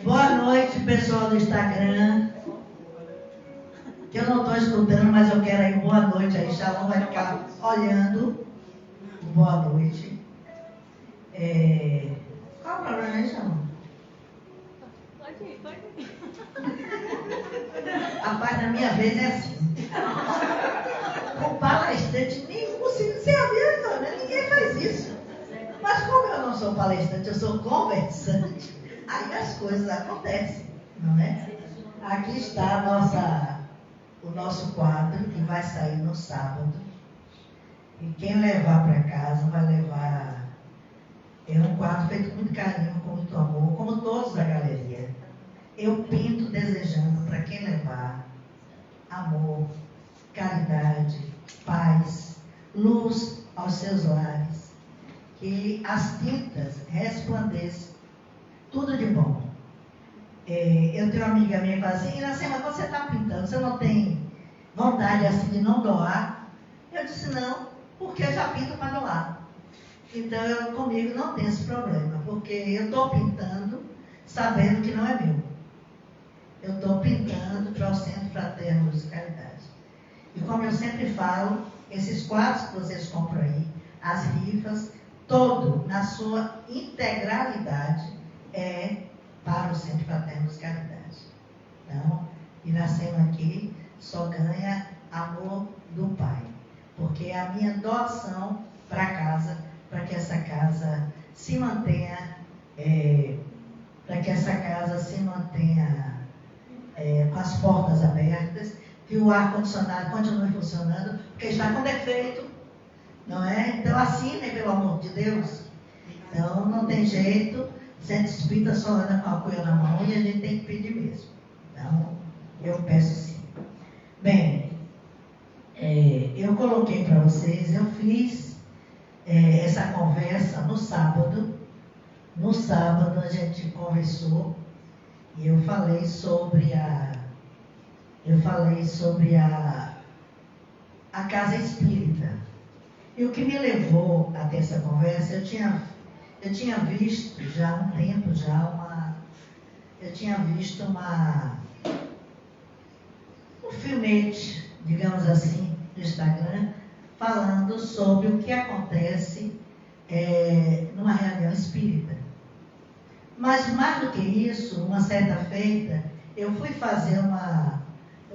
Boa noite, pessoal do Instagram. Que eu não estou escutando, mas eu quero aí boa noite. Aí Shalom vai ficar olhando. Boa noite. Qual o problema aí, Shalom? Pode ir. Rapaz, na minha vez é assim. Com palestrante nenhum, você viu, né? Ninguém faz isso. Mas como eu não sou palestrante, eu sou conversante, aí as coisas acontecem, não é? Aqui está o nosso quadro, que vai sair no sábado. E quem levar para casa vai levar... É um quadro feito com muito carinho, com muito amor, como todos da galeria. Eu pinto desejando para quem levar amor, caridade, paz, luz aos seus lares. Que as tintas resplandeçam, tudo de bom. Eu tenho uma amiga minha que fala assim: Iracema, quando você está pintando, você não tem vontade assim de não doar? Eu disse: não, porque eu já pinto para doar. Então comigo não tem esse problema, porque eu estou pintando sabendo que não é meu. Eu estou pintando para o Centro Fraterno de Caridade. E como eu sempre falo, esses quadros que vocês compram aí, as rifas, todo, na sua integralidade, é para o Centro Fraterno de Caridade. Então, Iracema aqui só ganha amor do Pai, porque é a minha doação para casa, para que essa casa se mantenha, com as portas abertas, que o ar-condicionado continue funcionando, porque está com defeito, não é? Então assinem, pelo amor de Deus. Então não tem jeito, Centro Espírita só anda com a cuia na mão e a gente tem que pedir mesmo. Então eu peço sim. Bem, eu coloquei para vocês, eu fiz essa conversa no sábado. No sábado a gente conversou e eu falei sobre a casa espírita. E o que me levou até essa conversa, eu tinha visto já há um tempo um filmete, digamos assim, no Instagram, falando sobre o que acontece numa reunião espírita. Mas mais do que isso, uma certa feita, eu fui fazer uma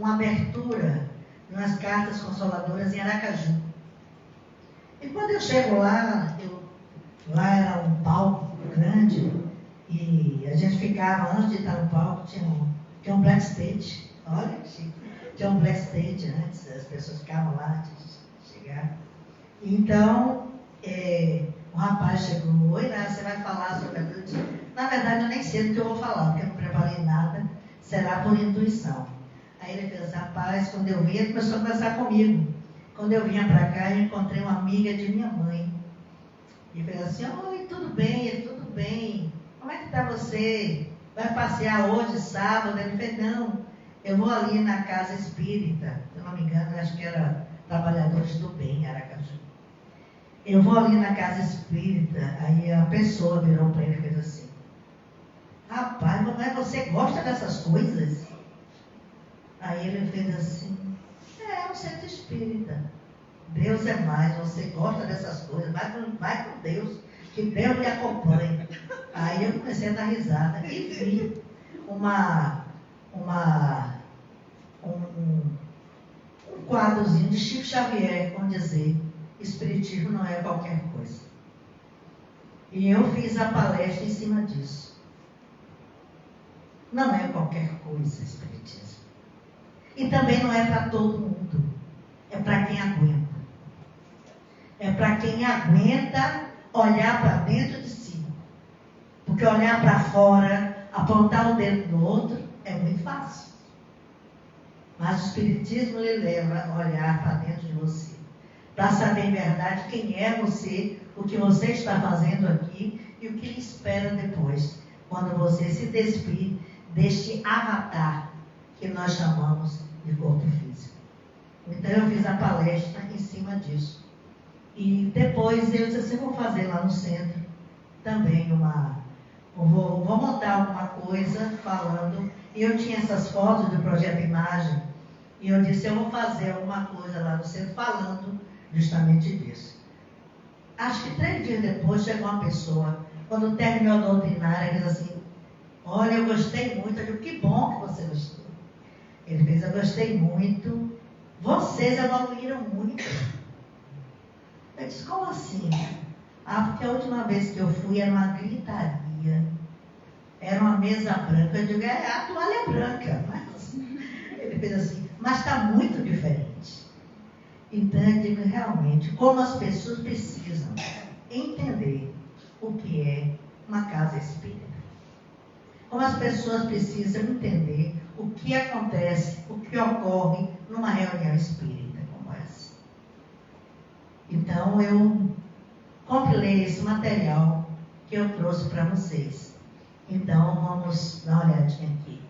abertura nas cartas consoladoras em Aracaju. E quando eu chego lá, lá era um palco grande, e a gente ficava, antes de estar no palco, tinha um backstage. Olha que chique. Tinha um backstage antes, as pessoas ficavam lá antes de chegar. Então, o rapaz chegou: oi, né, você vai falar sobre a coisa? Na verdade, eu nem sei do que eu vou falar, porque eu não preparei nada, será por intuição. Aí ele fez: rapaz, quando eu vi, ele começou a conversar comigo. Quando eu vinha para cá, eu encontrei uma amiga de minha mãe. E fez assim: oi, tudo bem? Ele: tudo bem. Como é que está você? Vai passear hoje, sábado? Ele fez: não, eu vou ali na casa espírita. Se eu não me engano, acho que era Trabalhadores do Bem, Aracaju. Eu vou ali na casa espírita. Aí a pessoa virou para ele e fez assim: rapaz, mamãe, você gosta dessas coisas? Aí ele fez assim: é um centro espírita. Deus é mais, você gosta dessas coisas, vai com Deus, que Deus lhe acompanhe. Aí eu comecei a dar risada e vi um quadrozinho de Chico Xavier, com dizer: espiritismo não é qualquer coisa. E eu fiz a palestra em cima disso. Não é qualquer coisa espiritismo. E também não é para todo mundo. É para quem aguenta. É para quem aguenta olhar para dentro de si. Porque olhar para fora, apontar o dedo no outro, é muito fácil. Mas o espiritismo lhe leva a olhar para dentro de você. Para saber em verdade quem é você, o que você está fazendo aqui e o que lhe espera depois, quando você se despir deste avatar que nós chamamos de corpo físico. Então eu fiz a palestra em cima disso. E depois eu disse assim, vou fazer lá no centro também vou montar alguma coisa falando. E eu tinha essas fotos do projeto Imagem, e eu disse, eu vou fazer alguma coisa lá no centro falando justamente disso. Acho que 3 dias depois chegou uma pessoa, quando terminou a doutrinária, ele disse assim, olha, eu gostei muito. Eu digo, que bom que você gostou. Ele fez, eu gostei muito. Vocês evoluíram muito. Eu disse, como assim? Porque a última vez que eu fui era uma gritaria. Era uma mesa branca. Eu digo, a toalha é branca. Mas ele fez assim, mas está muito diferente. Então eu digo, realmente, como as pessoas precisam entender o que é uma casa espírita. Como as pessoas precisam entender o que acontece, o que ocorre numa reunião espírita como essa. Então eu compilei esse material que eu trouxe para vocês. Então vamos dar uma olhadinha aqui.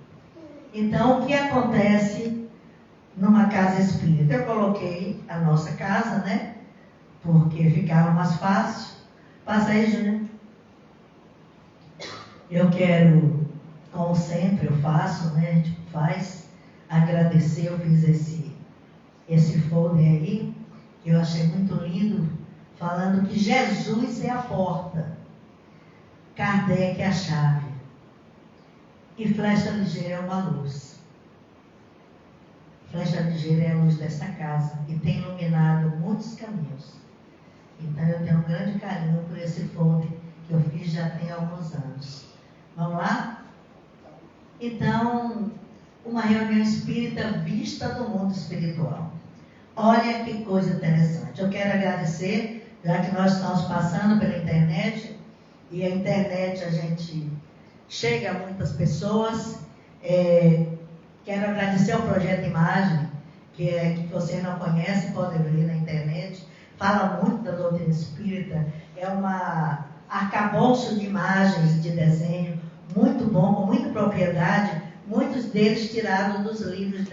Então o que acontece numa casa espírita? Eu coloquei a nossa casa, né? Porque ficava mais fácil. Passa aí, Júnior. Eu quero, como sempre eu faço, né? A gente faz, agradecer. Eu fiz esse folder aí, que eu achei muito lindo, falando que Jesus é a porta, Kardec é a chave, e flecha ligeira é uma luz. Flecha ligeira é a luz dessa casa, e tem iluminado muitos caminhos. Então eu tenho um grande carinho por esse folder, que eu fiz já tem alguns anos. Vamos lá? Então, uma reunião espírita vista do mundo espiritual. Olha que coisa interessante. Eu quero agradecer, já que nós estamos passando pela internet, e a internet a gente chega a muitas pessoas. Quero agradecer ao Projeto Imagem, que vocês não conhecem, podem ver na internet. Fala muito da doutrina espírita. É uma arcabouço de imagens, de desenho, muito bom, com muita propriedade. Muitos deles tirados dos livros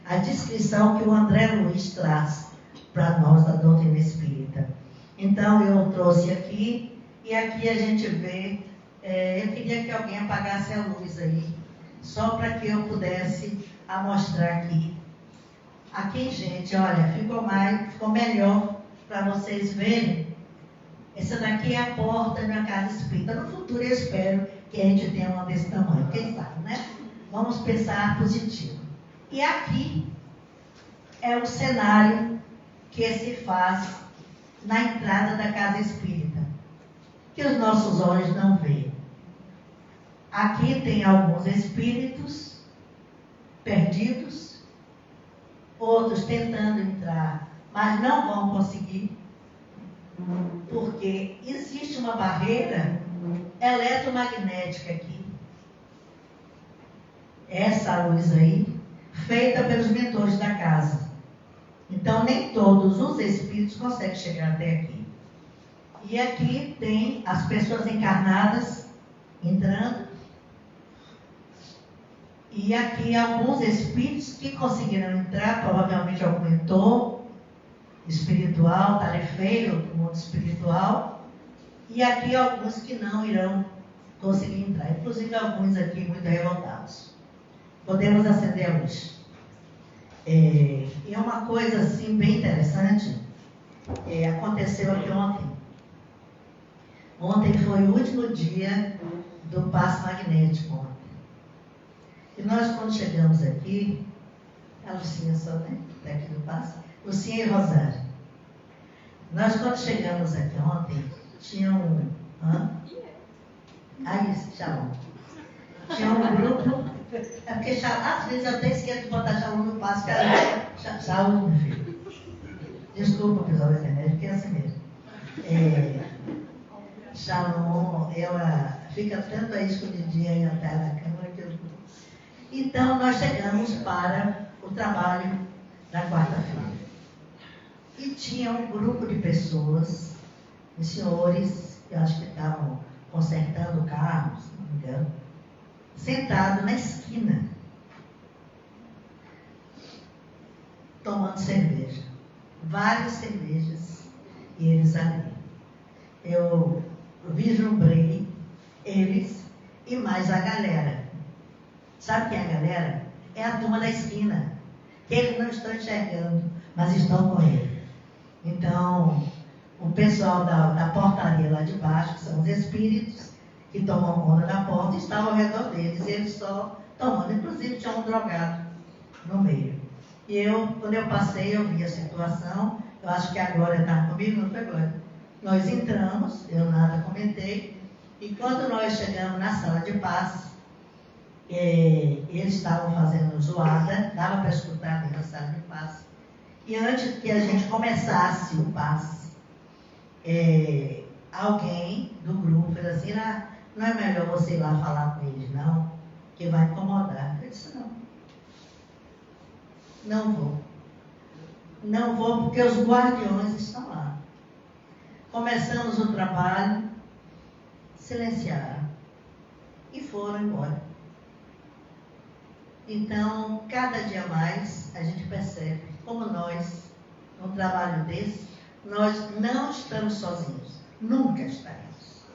a descrição que o André Luiz traz para nós da doutrina espírita. Então eu trouxe aqui, e aqui a gente vê, eu queria que alguém apagasse a luz aí, só para que eu pudesse mostrar aqui. Aqui, gente, olha, ficou melhor para vocês verem. Essa daqui é a porta de uma casa espírita. No futuro eu espero que a gente tenha uma desse tamanho, quem sabe, né? Vamos pensar positivo. E aqui é o cenário que se faz na entrada da casa espírita, que os nossos olhos não veem. Aqui tem alguns espíritos perdidos, outros tentando entrar, mas não vão conseguir, porque existe uma barreira eletromagnética aqui. Essa luz aí, feita pelos mentores da casa. Então, nem todos os espíritos conseguem chegar até aqui. E aqui tem as pessoas encarnadas entrando. E aqui alguns espíritos que conseguiram entrar, provavelmente algum mentor espiritual, tarefeiro do mundo espiritual. E aqui alguns que não irão conseguir entrar. Inclusive alguns aqui muito revoltados. Podemos acender a luz. E uma coisa assim bem interessante aconteceu aqui ontem. Ontem foi o último dia do passe magnético. Ontem. E nós, quando chegamos aqui, a Lucinha só, né? Daqui do passe. Lucinha e Rosário. Nós, quando chegamos aqui ontem, tinha um. Shalom. Tinha um grupo. É porque às vezes eu até esqueço de botar Shalom no passe, cara. Shalom, meu filho. Desculpa, pessoal da internet, porque é assim mesmo. Shalom, ela fica tanto aí escondidinha aí atrás da câmera que eu. Então, nós chegamos para o trabalho da quarta-feira. E tinha um grupo de pessoas, de senhores, que eu acho que estavam consertando carros, se não me engano, sentado na esquina, tomando cerveja. Várias cervejas. e eles ali. Eu vislumbrei eles e mais a galera. Sabe quem é a galera? É a turma da esquina, que eles não estão enxergando, mas estão com ele. Então, o pessoal da portaria lá de baixo, que são os espíritos que tomam conta da porta, estavam ao redor deles, e eles só tomando. Inclusive, tinha um drogado no meio. E eu, quando eu passei, eu vi a situação. Eu acho que a Glória estava comigo, não foi, Glória? Nós entramos, eu nada comentei, e quando nós chegamos na sala de passe, eles estavam fazendo zoada, dava para escutar ali na sala de passe. E antes que a gente começasse o passe, alguém do grupo falou assim: não é melhor você ir lá falar com eles, não, que vai incomodar. Eu disse: não vou. Não vou, porque os guardiões estão lá. Começamos o trabalho, silenciaram e foram embora. Então, cada dia mais, a gente percebe como nós, num trabalho desse, nós não estamos sozinhos. Nunca estaremos.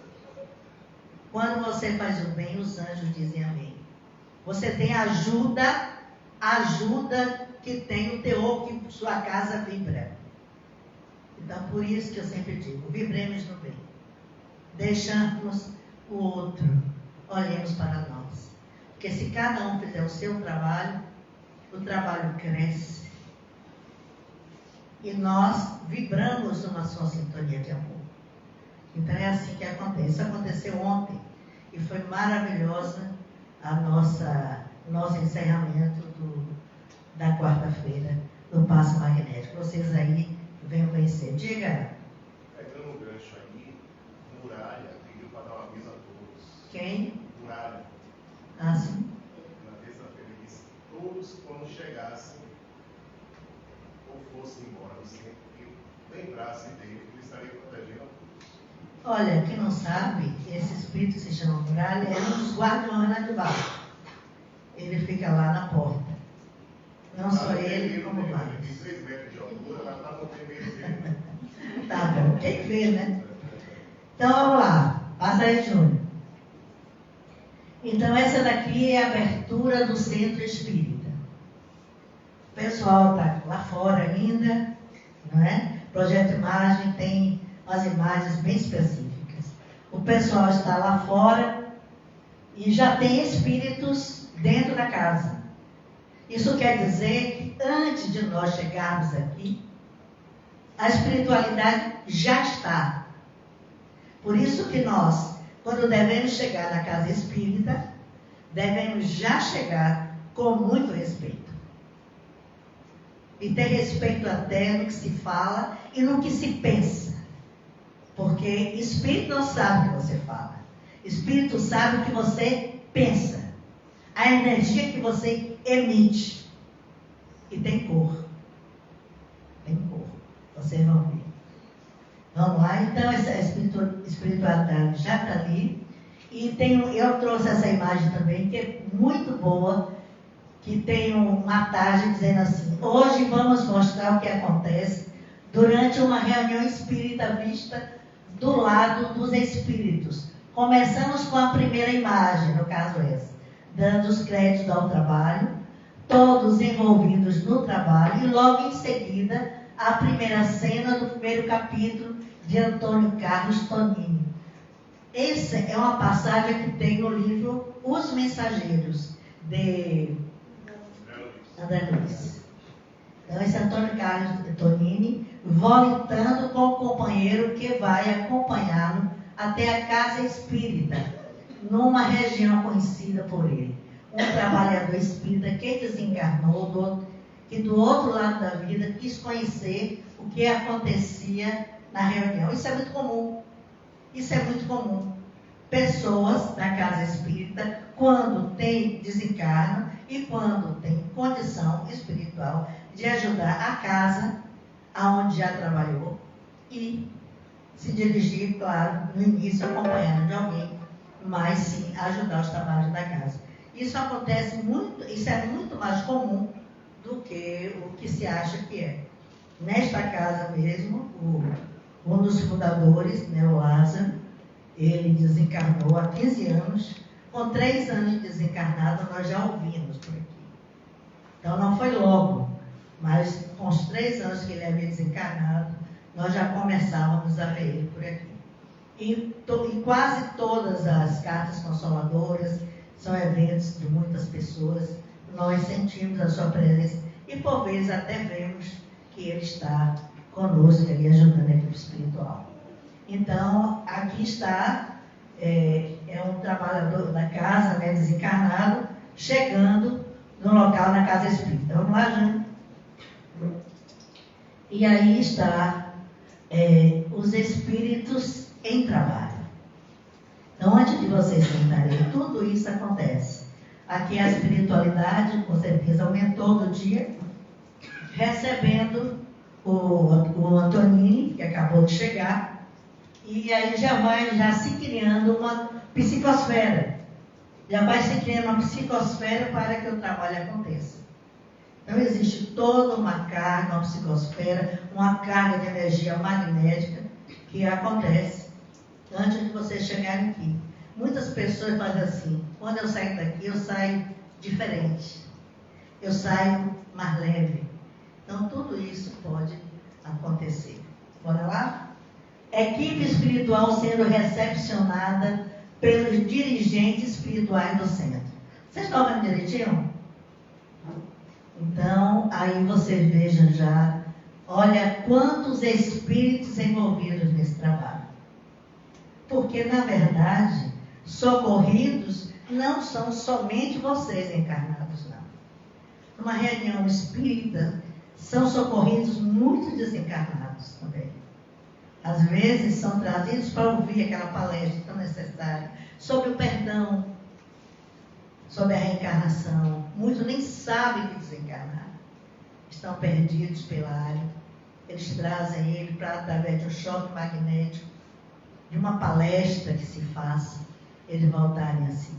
Quando você faz o bem, os anjos dizem amém. Você tem ajuda que tem o teor que sua casa vibra. Então, por isso que eu sempre digo, vibremos no bem. Deixamos o outro, olhemos para nós. Porque se cada um fizer o seu trabalho, o trabalho cresce. E nós vibramos numa sua sintonia de amor. Então é assim que acontece. Isso aconteceu ontem. E foi maravilhosa a nosso encerramento da quarta-feira do Passe Magnético. Vocês aí venham conhecer. Diga. Pegando um gancho aí, Muralha pediu para dar um aviso a todos. Quem? Muralha. Ah, sim. Na terça-feira ele disse que todos, quando chegassem ou fossem embora do centro, que lembrassem dele, que ele estaria protegendo a todos. Olha, quem não sabe, esse espírito que se chama Muralha é um dos guardiões lá de baixo. Ele fica lá na porta. Não só ele, como vários. Ele tem 6 metros de altura, mas está no meio dele. Tá bom, tem que ver, né? Então vamos lá, passa aí, Júnior. Então essa daqui é a abertura do centro espírita. O pessoal está lá fora ainda, não é? O projeto de imagem tem umas imagens bem específicas. O pessoal está lá fora e já tem espíritos dentro da casa. Isso quer dizer que antes de nós chegarmos aqui, a espiritualidade já está. Por isso que nós, quando devemos chegar na casa espírita, devemos já chegar com muito respeito. E ter respeito até no que se fala e no que se pensa. Porque espírito não sabe o que você fala. Espírito sabe o que você pensa. A energia que você emite. E tem cor. Tem cor. Vocês vão ver. Vamos lá? Então, essa espiritualidade já está ali. E eu trouxe essa imagem também, que é muito boa, que tem uma tarde dizendo assim: hoje vamos mostrar o que acontece durante uma reunião espírita vista do lado dos espíritos. Começamos com a primeira imagem, no caso essa, dando os créditos ao trabalho, todos envolvidos no trabalho, e logo em seguida a primeira cena do primeiro capítulo de Antônio Carlos Tonini. Essa é uma passagem que tem no livro Os Mensageiros, de André Luiz. Então, esse é Antônio Carlos Tonini voltando com o companheiro que vai acompanhá-lo até a casa espírita, numa região conhecida por ele. Um trabalhador espírita que desencarnou, que do outro lado da vida quis conhecer o que acontecia na reunião. Isso é muito comum. Isso é muito comum. Pessoas da casa espírita, quando tem desencarno e quando tem condição espiritual de ajudar a casa aonde já trabalhou e se dirigir, claro, no início acompanhando de alguém, mas sim ajudar os trabalhos da casa. Isso acontece muito, isso é muito mais comum do que o que se acha que é. Nesta casa mesmo, Um dos fundadores, né, o Lázaro, ele desencarnou há 15 anos. Com 3 anos de desencarnado, nós já ouvimos por aqui. Então não foi logo, mas com os 3 anos que ele havia desencarnado, nós já começávamos a ver ele por aqui. E quase todas as cartas consoladoras são eventos de muitas pessoas. Nós sentimos a sua presença e por vezes até vemos que ele está conosco ali ajudando a equipe espiritual. Então, aqui está, é um trabalhador da casa, né, desencarnado, chegando no local na casa espírita. Vamos lá, Jânio? E aí está os espíritos em trabalho. Então, antes de vocês sentarem, tudo isso acontece. Aqui a espiritualidade, com certeza, aumentou do dia, recebendo o Antonini, que acabou de chegar, e aí já vai se criando uma psicosfera. Já vai se criando uma psicosfera para que o trabalho aconteça. Então existe toda uma carga, uma psicosfera, uma carga de energia magnética que acontece antes de vocês chegarem aqui. Muitas pessoas fazem assim: quando eu saio daqui, eu saio diferente, eu saio mais leve. Então tudo isso pode acontecer. Bora lá? Equipe espiritual sendo recepcionada pelos dirigentes espirituais do centro. Vocês estão vendo direitinho? Então, aí vocês vejam já, olha quantos espíritos envolvidos nesse trabalho. Porque, na verdade, socorridos não são somente vocês encarnados, não. Numa reunião espírita, são socorridos muitos desencarnados também. Às vezes são trazidos para ouvir aquela palestra tão necessária sobre o perdão, sobre a reencarnação. Muitos nem sabem que desencarnaram. Estão perdidos pela área. Eles trazem ele para, através de um choque magnético, de uma palestra que se faça, eles voltarem assim.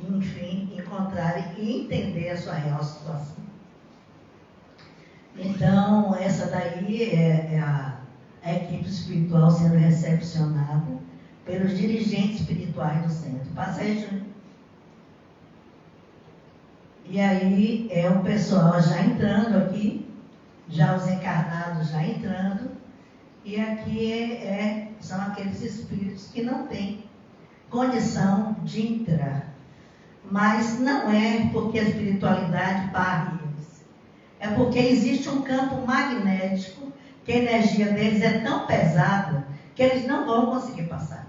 E, enfim, encontrarem e entender a sua real situação. Então, essa daí é a equipe espiritual sendo recepcionada pelos dirigentes espirituais do centro. Passa aí, Júnior. E aí é o pessoal já entrando aqui, já os encarnados já entrando, e aqui são aqueles espíritos que não têm condição de entrar. Mas não é porque a espiritualidade barre eles. É porque existe um campo magnético que a energia deles é tão pesada que eles não vão conseguir passar.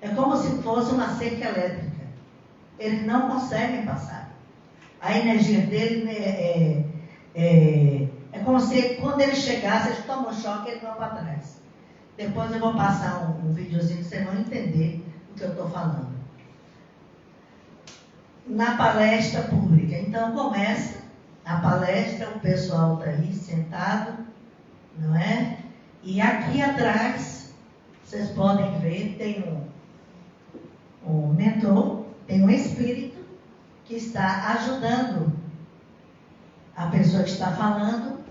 É como se fosse uma cerca elétrica. Eles não conseguem passar. A energia dele é como se quando ele chegasse, eles tomam um choque e eles vão para trás. Depois eu vou passar um videozinho que vocês vão entender o que eu estou falando. Na palestra pública. Então começa a palestra, o pessoal está aí sentado, não é? E aqui atrás, vocês podem ver, tem um mentor, tem um espírito que está ajudando a pessoa que está falando.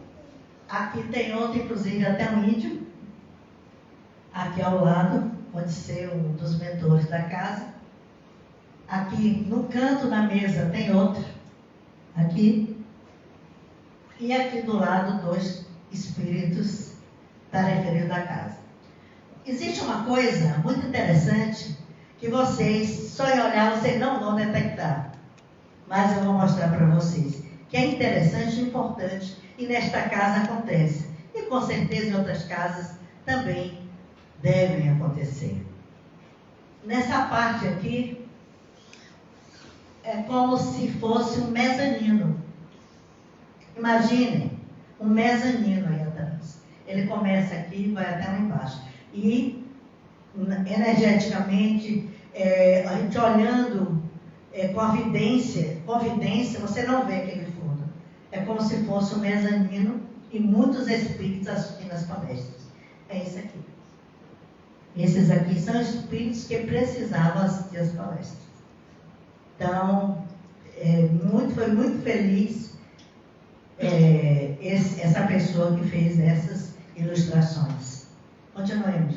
Aqui tem outro, inclusive até um índio. Aqui ao lado, pode ser um dos mentores da casa. Aqui no canto da mesa tem outro. Aqui. E aqui do lado, 2 espíritos tarefeiros da casa. Existe uma coisa muito interessante que vocês, só em olhar, vocês não vão detectar. Mas eu vou mostrar para vocês. Que é interessante e importante. E nesta casa acontece. E com certeza em outras casas também devem acontecer. Nessa parte aqui, é como se fosse um mezanino. Imaginem, um mezanino aí atrás. Ele começa aqui e vai até lá embaixo. E, energeticamente, a gente olhando com a vidência, você não vê aquele fundo. É como se fosse um mezanino e muitos espíritos assistindo as palestras. É isso aqui. Esses aqui são espíritos que precisavam assistir as palestras. Então, foi muito feliz essa pessoa que fez essas ilustrações. Continuemos.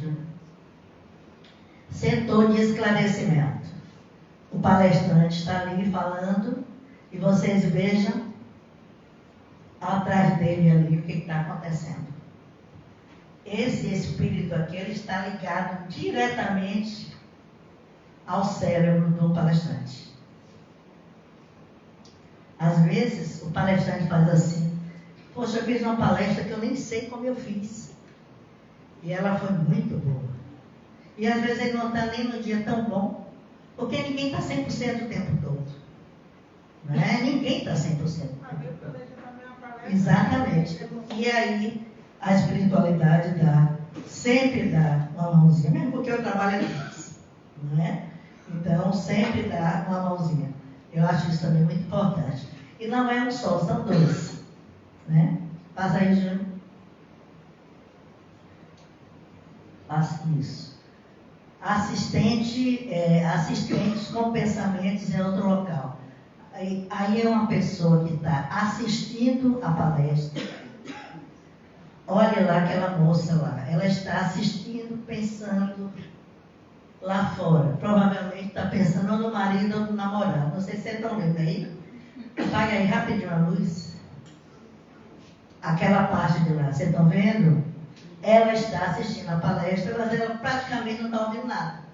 Setor de esclarecimento. O palestrante está ali falando e vocês vejam atrás dele ali o que está acontecendo. Esse espírito aqui, ele está ligado diretamente ao cérebro do palestrante. Às vezes, o palestrante faz assim: poxa, eu fiz uma palestra que eu nem sei como eu fiz. E ela foi muito boa. E às vezes ele não está nem no dia tão bom, porque ninguém está 100% o tempo todo. Não é? Ninguém está 100% o tempo todo. Exatamente. E aí, a espiritualidade sempre dá uma mãozinha, mesmo porque o trabalho é difícil. Não é? Então, sempre dá uma mãozinha. Eu acho isso também muito importante. E não é um só, são dois. Né? Passa aí, Júnior. Faça isso. Assistentes com pensamentos em outro local. Aí é uma pessoa que está assistindo a palestra. Olha lá aquela moça lá. Ela está assistindo, pensando lá fora. Provavelmente está pensando ou no marido ou no namorado. Não sei se vocês estão vendo aí. Apaga aí rapidinho a luz. Aquela parte de lá. Vocês estão vendo? Ela está assistindo a palestra, mas ela praticamente não está ouvindo nada.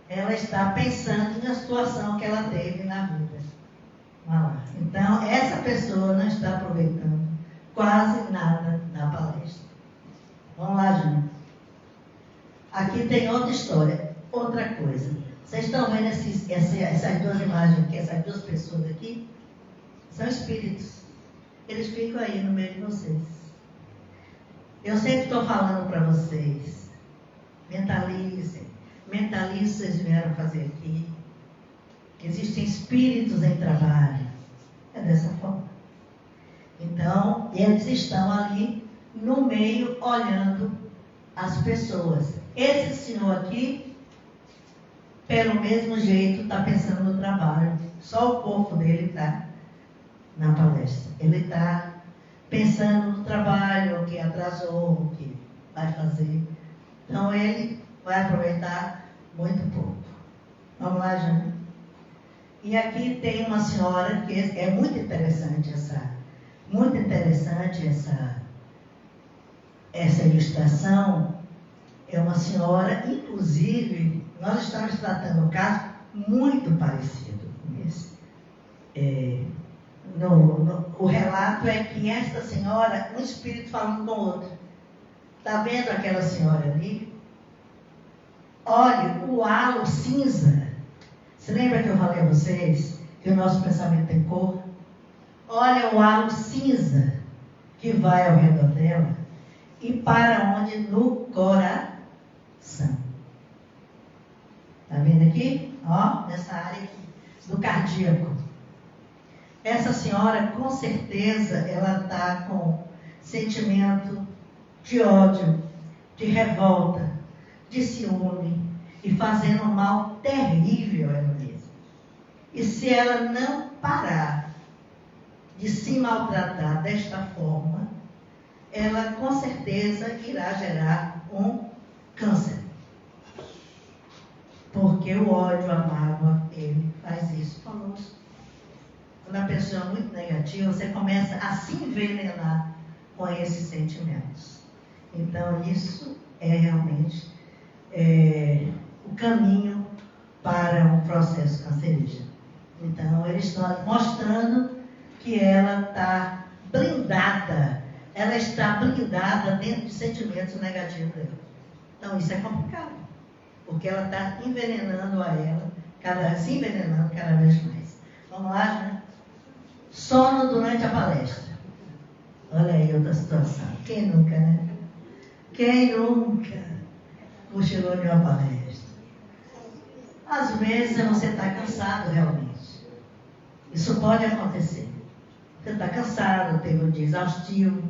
Ela está pensando na situação que ela teve na vida. Então, essa pessoa não está aproveitando quase nada da palestra. Vamos lá, Júnior. Aqui tem outra história, outra coisa. Vocês estão vendo essas duas imagens aqui, essas duas pessoas aqui? São espíritos. Eles ficam aí no meio de vocês. Eu sempre estou falando para vocês, mentalizem. Mentalizem, vocês vieram fazer aqui. Existem espíritos em trabalho. É dessa forma. Então, eles estão ali no meio, olhando as pessoas. Esse senhor aqui, pelo mesmo jeito, está pensando no trabalho. Só o corpo dele está na palestra. Ele está pensando no trabalho, o que atrasou, o que vai fazer. Então, ele vai aproveitar muito pouco. Vamos lá, Júnior. E aqui tem uma senhora que é muito interessante essa ilustração. É uma senhora, inclusive, nós estamos tratando um caso muito parecido com esse. O relato é que esta senhora, um espírito falando com o outro. Está vendo aquela senhora ali? Olhe, o halo cinza. Você lembra que eu falei a vocês que o nosso pensamento tem cor? Olha o halo cinza que vai ao redor dela e para onde? No coração. Está vendo aqui? Ó, nessa área aqui, do cardíaco. Essa senhora, com certeza, ela está com sentimento de ódio, de revolta, de ciúme e fazendo um mal terrível a ela mesma. E se ela não parar de se maltratar desta forma, ela com certeza irá gerar um câncer. Porque o ódio, a mágoa, ele faz isso conosco. Quando a pessoa é muito negativa, você começa a se envenenar com esses sentimentos. Então, isso é realmente o caminho para um processo cancerígeno. Então, eles estão mostrando que ela está blindada. Ela está blindada dentro de sentimentos negativos dela. Então, isso é complicado. Porque ela está envenenando a ela, se envenenando cada vez mais. Vamos lá, né? Sono durante a palestra. Olha aí outra situação. Quem nunca, né? Quem nunca cochilou de uma palestra? Às vezes você está cansado realmente. Isso pode acontecer. Você está cansado, teve um dia exaustivo.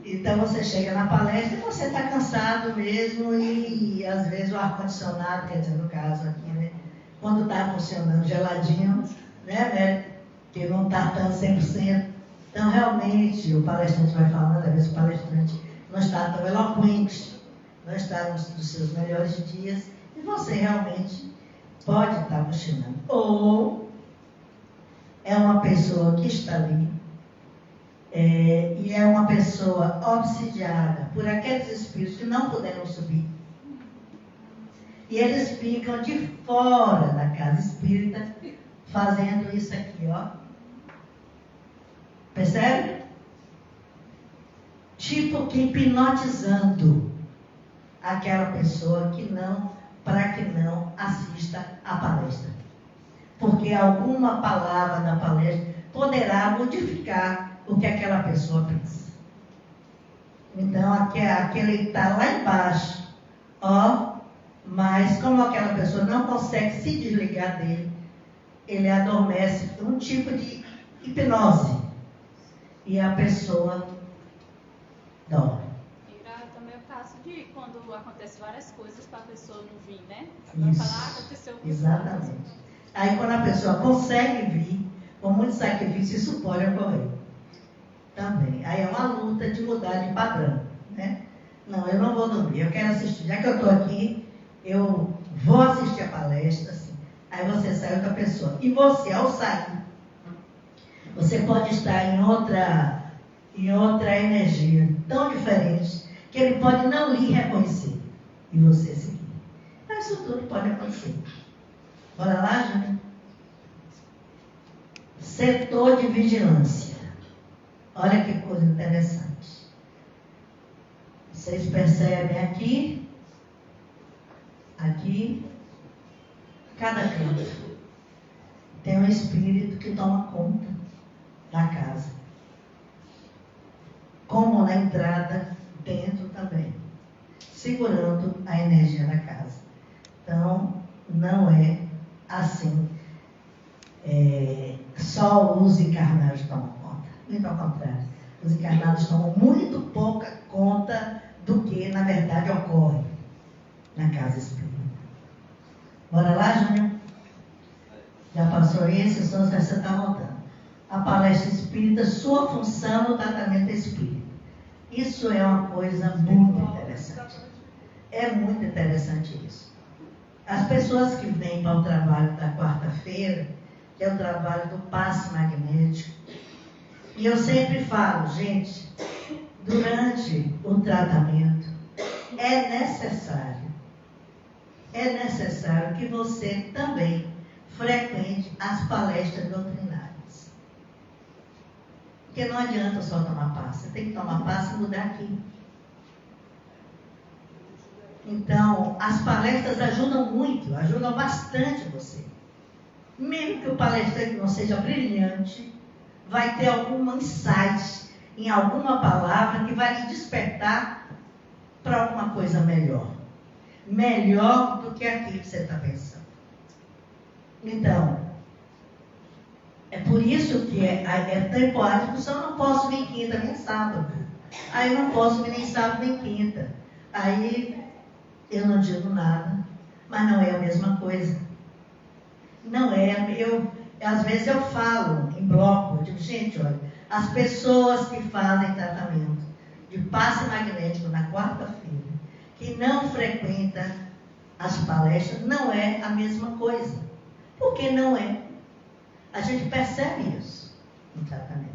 Então você chega na palestra e você está cansado mesmo e às vezes o ar-condicionado, quer dizer, no caso aqui, né? Quando está funcionando geladinho, né, que não está tão 100%. Então realmente o palestrante vai falando, às vezes o palestrante não está tão eloquente, não está nos seus melhores dias, e você realmente pode estar cochilando. Ou é uma pessoa que está ali, e é uma pessoa obsidiada por aqueles espíritos que não puderam subir. E eles ficam de fora da casa espírita, fazendo isso aqui, ó. Percebe? Tipo que hipnotizando aquela pessoa para que não assista à palestra. Porque alguma palavra da palestra poderá modificar o que aquela pessoa pensa. Então, aquele está lá embaixo, ó, mas como aquela pessoa não consegue se desligar dele, ele adormece, um tipo de hipnose. E a pessoa dorme. Era também o caso de quando acontece várias coisas para a pessoa não vir, né? Para falar, aconteceu. Exatamente. Aí quando a pessoa consegue vir, com muito sacrifício, isso pode ocorrer. Também. Aí é uma luta de mudar de padrão, né? Não, eu não vou dormir, eu quero assistir. Já que eu estou aqui, eu vou assistir a palestra, assim. Aí você sai outra pessoa. E você, ao sair, você pode estar em outra energia tão diferente que ele pode não lhe reconhecer e você seguir. Mas isso tudo pode acontecer. Bora lá, Júnior? Setor de vigilância. Olha que coisa interessante. Vocês percebem aqui, cada canto tem um espírito que toma conta da casa. Como na entrada, dentro também, segurando a energia da casa. Então, não é assim, só os encarnados tomam conta. Muito ao contrário, os encarnados tomam muito pouca conta do que, na verdade, ocorre na casa espírita. Bora lá, Júnior? Já passou isso? Só você está voltando. A palestra espírita, sua função no tratamento espírita. Isso é uma coisa muito interessante. É muito interessante isso. As pessoas que vêm para o trabalho da quarta-feira, que é o trabalho do passe magnético, e eu sempre falo, gente, durante o tratamento, é necessário que você também frequente as palestras doutrinárias. Porque não adianta só tomar passe, você tem que tomar passe e mudar aqui. Então, as palestras ajudam bastante você. Mesmo que o palestrante não seja brilhante, vai ter algum insight em alguma palavra que vai lhe despertar para alguma coisa melhor. Melhor do que aquilo que você está pensando. Então, é por isso que é temporário, porque eu não posso vir quinta nem sábado. Aí eu não posso vir nem sábado nem quinta. Aí eu não digo nada, mas não é a mesma coisa. Não é, às vezes eu falo em bloco, eu digo, gente, olha, as pessoas que fazem tratamento de passe magnético na quarta-feira, que não frequentam as palestras, não é a mesma coisa. Porque não é. A gente percebe isso no tratamento.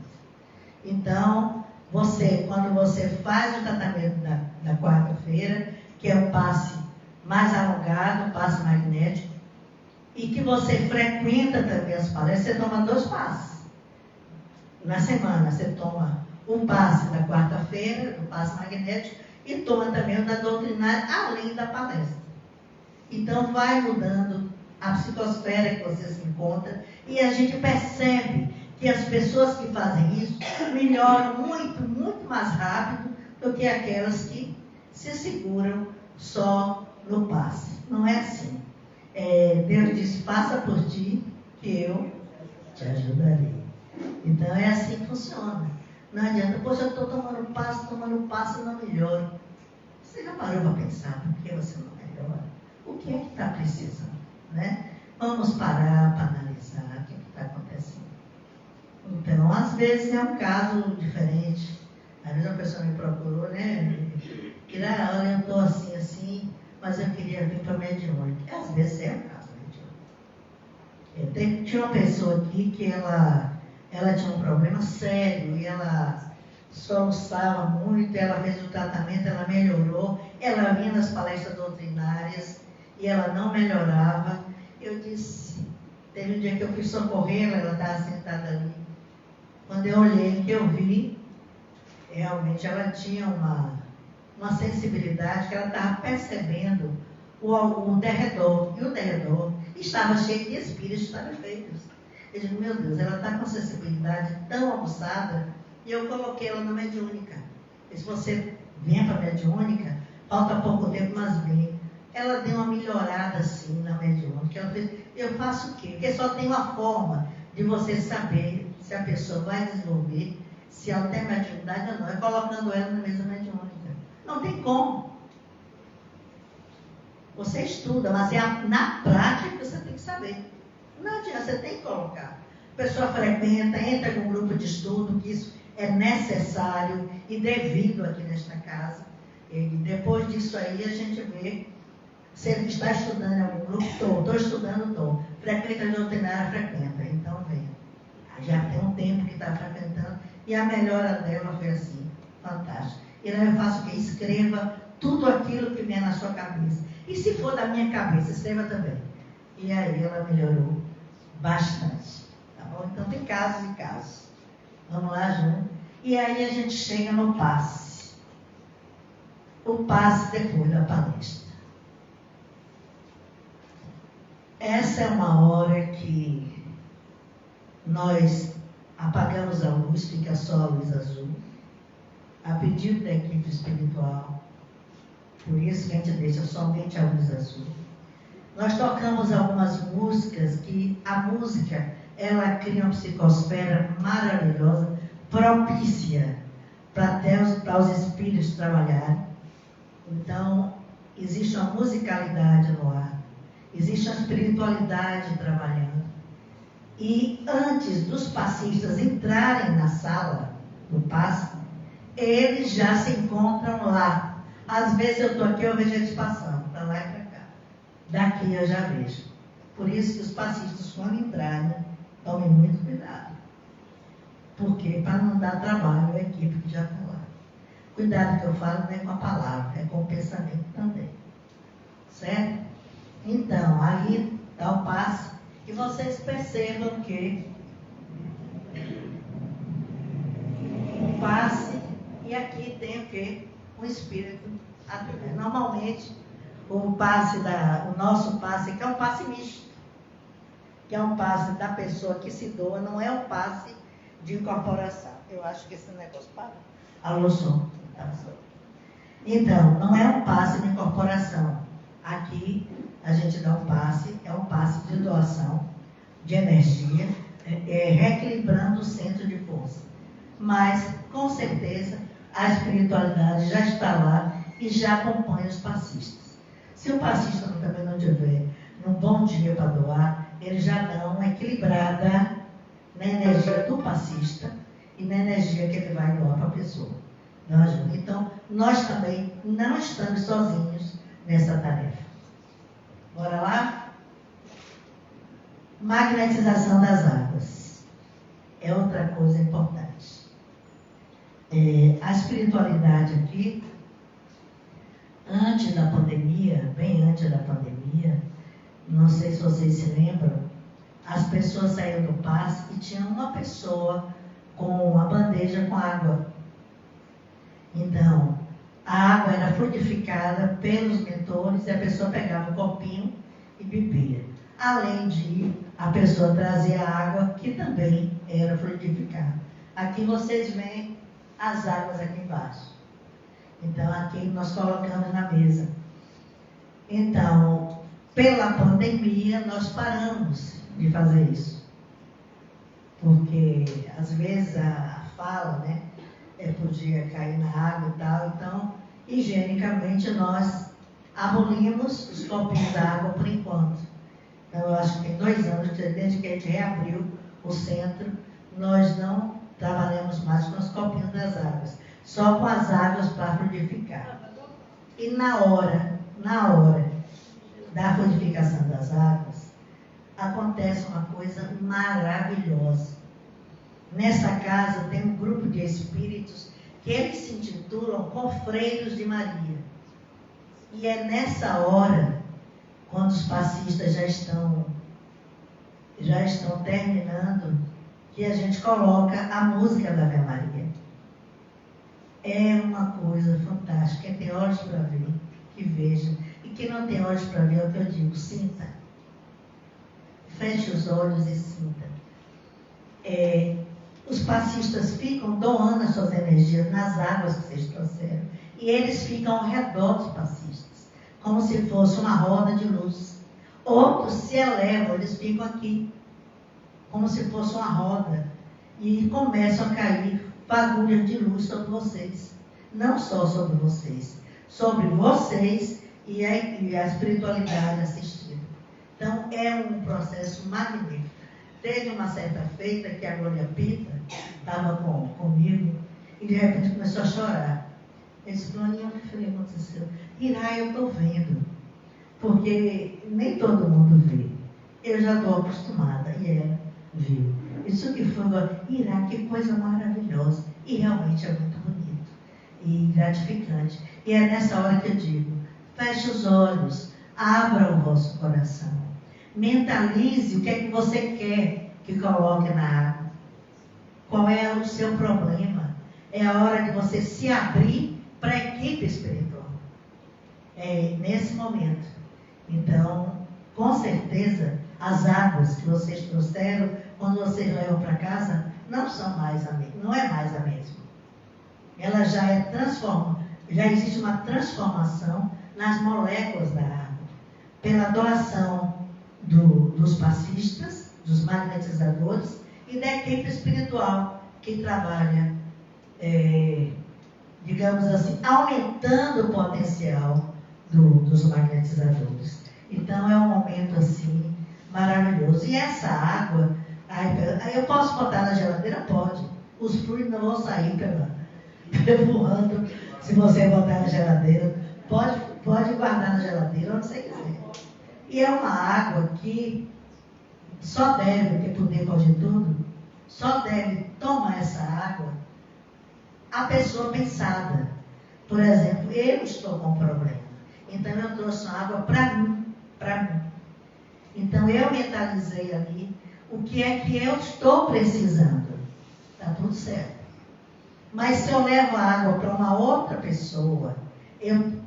Então, quando você faz o tratamento da quarta-feira, que é o passe mais alongado, o passe magnético, e que você frequenta também as palestras, você toma 2 passes. Na semana, você toma um passe da quarta-feira, do passe magnético, e toma também o da doutrinária, além da palestra. Então, vai mudando a psicosfera que você se encontra, e a gente percebe que as pessoas que fazem isso melhoram muito, muito mais rápido do que aquelas que se seguram só no passe. Não é assim. Deus diz, faça por ti, que eu te ajudarei. Então é assim que funciona. Não adianta, poxa, eu estou tomando passe e não melhoro. Você já parou para pensar por que você não melhora? O que é que está precisando? Né? Vamos parar para analisar o que está acontecendo. Então, às vezes é um caso diferente. Às vezes a pessoa me procurou, né? Que olha, eu estou assim, mas eu queria vir para a mediúnica. Às vezes é a casa mediúnica. Tinha uma pessoa aqui que ela tinha um problema sério e ela soluçava muito, ela fez o tratamento, ela melhorou, ela vinha nas palestras doutrinárias e ela não melhorava. Eu disse, teve um dia que eu fui socorrê-la, ela estava sentada ali. Quando eu olhei, que eu vi, realmente ela tinha uma sensibilidade que ela estava percebendo o derredor. E o derredor estava cheio de espíritos tarefeiros. Eu digo, meu Deus, ela está com sensibilidade tão aguçada, e eu coloquei ela na mediúnica. E se você vem para a mediúnica, falta pouco tempo, mas vem. Ela deu uma melhorada assim na mediúnica. Ela fez, eu faço o quê? Porque só tem uma forma de você saber se a pessoa vai desenvolver, se ela tem mediunidade ou não, é colocando ela na mesa mediúnica. Não tem como. Você estuda, mas é na prática que você tem que saber. Não adianta, você tem que colocar. A pessoa frequenta, entra com um grupo de estudo, que isso é necessário e devido aqui nesta casa. E depois disso aí a gente vê se ele está estudando em algum grupo. Estou estudando, estou. Frequenta a doutrinária, frequenta. Então vem. Já tem um tempo que está frequentando e a melhora dela foi assim, fantástica. E aí eu faço o quê? Escreva tudo aquilo que vem na sua cabeça. E se for da minha cabeça, escreva também. E aí ela melhorou bastante. Tá bom? Então tem casos e casos. Vamos lá junto. E aí a gente chega no passe. O passe depois da palestra. Essa é uma hora que nós apagamos a luz, fica só a luz azul, a pedido da equipe espiritual. Por isso que a gente deixa somente a luz azul. Nós tocamos algumas músicas que a música, ela cria uma psicosfera maravilhosa, propícia para os espíritos trabalharem. Então, existe uma musicalidade no ar, existe uma espiritualidade trabalhando. E antes dos passistas entrarem na sala do passe, eles já se encontram lá. Às vezes eu estou aqui, eu vejo eles passando, para lá e para cá. Daqui eu já vejo. Por isso que os passistas, quando entrarem, tomem muito cuidado. Porque para não dar trabalho à equipe que já está lá. Cuidado que eu falo não é com a palavra, é com o pensamento também. Certo? Então, aí dá o passe e vocês percebam que o passe, e aqui tem o quê? Um espírito. Normalmente, o nosso passe, que é um passe misto, que é um passe da pessoa que se doa, não é um passe de incorporação. Eu acho que esse negócio para. Alô, som. Então, não é um passe de incorporação. Aqui a gente dá um passe, é um passe de doação de energia, reequilibrando o centro de força. Mas, com certeza, a espiritualidade já está lá e já acompanha os passistas. Se o passista também não tiver um bom dia para doar, ele já dá uma equilibrada na energia do passista e na energia que ele vai doar para a pessoa. Então, nós também não estamos sozinhos nessa tarefa. Bora lá? Magnetização das águas. É outra coisa importante. A espiritualidade aqui, antes da pandemia, bem antes da pandemia, não sei se vocês se lembram, as pessoas saíram do passe e tinha uma pessoa com uma bandeja com água. Então, a água era frutificada pelos mentores e a pessoa pegava um copinho e bebia. Além de a pessoa trazer a água que também era frutificada. Aqui vocês veem as águas aqui embaixo. Então, aqui nós colocamos na mesa. Então, pela pandemia, nós paramos de fazer isso. Porque, às vezes, a fala, né? Podia cair na água e tal. Então, higienicamente, nós abolimos os copinhos d'água por enquanto. Então, eu acho que tem 2 anos, desde que a gente reabriu o centro, nós não trabalhamos mais com os copinhos das águas. Só com as águas para frutificar. E na hora da fluidificação das águas, acontece uma coisa maravilhosa. Nessa casa tem um grupo de espíritos que eles se intitulam Cofreiros de Maria. E é nessa hora, quando os passistas já estão terminando, que a gente coloca a música da Ave Maria. É uma coisa fantástica. Quem tem olhos para ver, que veja. E quem não tem olhos para ver, é o que eu digo, sinta. Feche os olhos e sinta. Os passistas ficam doando as suas energias nas águas que vocês trouxeram. E eles ficam ao redor dos passistas, como se fosse uma roda de luz. Outros se elevam, eles ficam aqui, como se fosse uma roda. E começam a cair fagulhas de luz sobre vocês. Não só sobre vocês e a espiritualidade assistida. Então, é um processo magnífico. Teve uma certa feita que a Glória Pita estava comigo e de repente começou a chorar. Eu disse, Glorinha, o que aconteceu? Irá, eu estou vendo. Porque nem todo mundo vê. Eu já estou acostumada. E ela viu. Isso que foi, Irá, que coisa maravilhosa. E realmente é muito bonito e gratificante. E é nessa hora que eu digo, feche os olhos, abra o vosso coração. Mentalize o que é que você quer que coloque na água. Qual é o seu problema? É a hora de você se abrir para a equipe espiritual. É nesse momento. Então, com certeza, as águas que vocês trouxeram, quando vocês levam para casa, não é mais a mesma. Ela já é transformada, já existe uma transformação nas moléculas da água, pela doação dos passistas, dos magnetizadores e da equipe espiritual que trabalha, digamos assim, aumentando o potencial dos magnetizadores. Então é um momento assim maravilhoso. E essa água, eu posso botar na geladeira? Pode. Os fluidos não vão sair voando. Se você botar na geladeira, pode guardar na geladeira onde você quiser. E é uma água que só deve, ter poder pode tudo, só deve tomar essa água a pessoa pensada. Por exemplo, eu estou com um problema. Então eu trouxe uma água para mim. Então eu mentalizei ali o que é que eu estou precisando. Está tudo certo. Mas se eu levo a água para uma outra pessoa,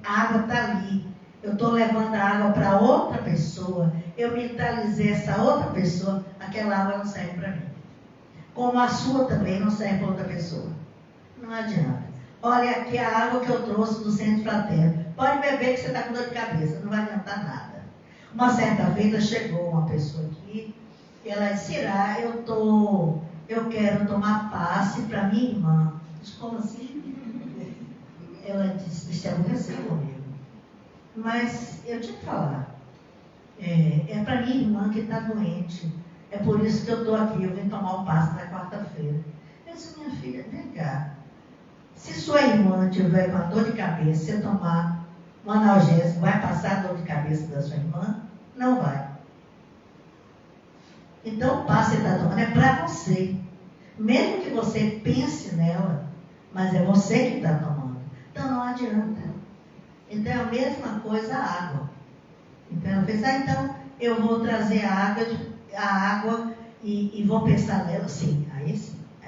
a água está ali. Eu estou levando a água para outra pessoa, eu mentalizei essa outra pessoa, aquela água não serve para mim. Como a sua também não serve para outra pessoa. Não adianta. Olha aqui a água que eu trouxe do Centro Fraterno. Pode beber que você está com dor de cabeça, não vai adiantar nada. Uma certa feita chegou uma pessoa aqui, e ela disse, Irá, eu quero tomar passe para minha irmã. Eu disse, como assim? Ela disse, se aborreceu comigo. Mas eu tinha que falar. É para minha irmã que está doente. É por isso que eu estou aqui. Eu vim tomar o passe na quarta-feira. Eu disse, minha filha, vem cá. Se sua irmã tiver com a dor de cabeça, se eu tomar um analgésico, vai passar a dor de cabeça da sua irmã? Não vai. Então o passe que está tomando é para você. Mesmo que você pense nela, mas é você que está tomando. Então não adianta. Então é a mesma coisa a água. Então eu pensei, então eu vou trazer a água e vou pensar nela. Sim, aí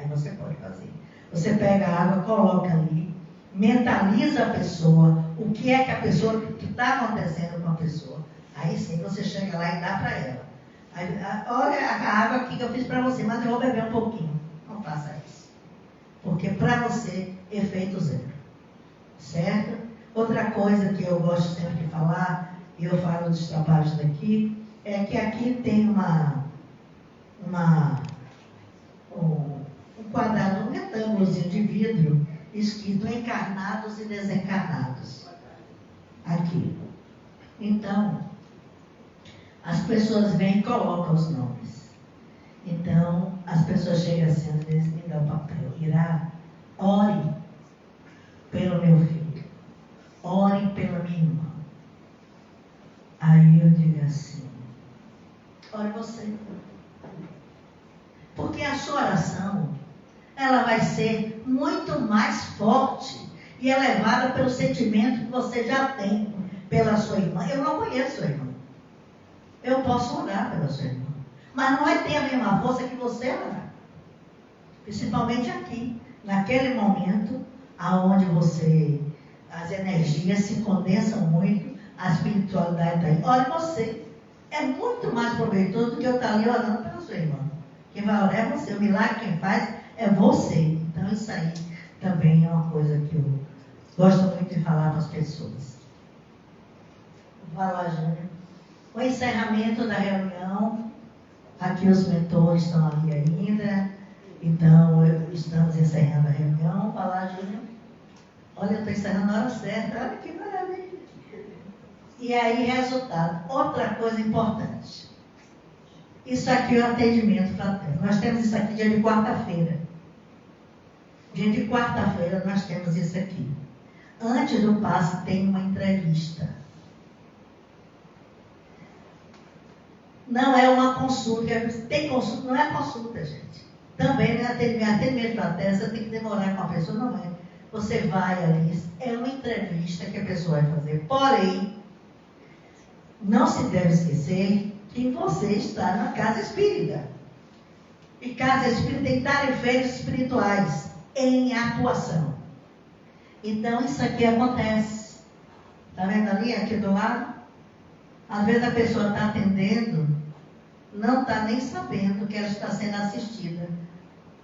você pode fazer. Você pega a água, coloca ali, mentaliza a pessoa, o que é que a pessoa, que está acontecendo com a pessoa. Aí sim você chega lá e dá para ela. Aí, olha a água aqui que eu fiz para você, mas eu vou beber um pouquinho. Não faça isso. Porque para você, efeito zero. Certo? Outra coisa que eu gosto sempre de falar, e eu falo dos trabalhos daqui, é que aqui tem um quadrado, um retângulozinho de vidro, escrito encarnados e desencarnados. Aqui. Então, as pessoas vêm e colocam os nomes. Então, as pessoas chegam assim, às vezes me dão o papel. Irá, ore pelo meu filho. ore pela minha irmã. Aí eu digo assim, ore você. Porque a sua oração, ela vai ser muito mais forte e elevada pelo sentimento que você já tem pela sua irmã. Eu não conheço sua irmã. Eu posso orar pela sua irmã. Mas não vai ter a mesma força que você orar. Principalmente aqui, naquele momento, aonde as energias se condensam muito, a espiritualidade está aí. Olha você, é muito mais proveitoso do que eu estar ali orando pela sua irmã. Quem vai orar é você, o milagre quem faz é você. Então isso aí também é uma coisa que eu gosto muito de falar para as pessoas. Vou falar, Júnior. O encerramento da reunião, aqui os mentores estão ali ainda, então estamos encerrando a reunião. Vou falar, Júnior. Olha, eu estou encerrando na hora certa, olha que maravilha. E aí, resultado. Outra coisa importante. Isso aqui é o atendimento fraterno. Nós temos isso aqui dia de quarta-feira. Dia de quarta-feira nós temos isso aqui. Antes do passe tem uma entrevista. Não é uma consulta. Tem consulta, não é consulta, gente. Também não é atendimento fraterno, você tem que demorar com a pessoa, não é. Você vai ali, é uma entrevista que a pessoa vai fazer. Porém, não se deve esquecer que você está na casa espírita. E casa espírita tem tarefeiros espirituais em atuação. Então, isso aqui acontece. Está vendo ali, aqui do lado? Às vezes a pessoa está atendendo, não está nem sabendo que ela está sendo assistida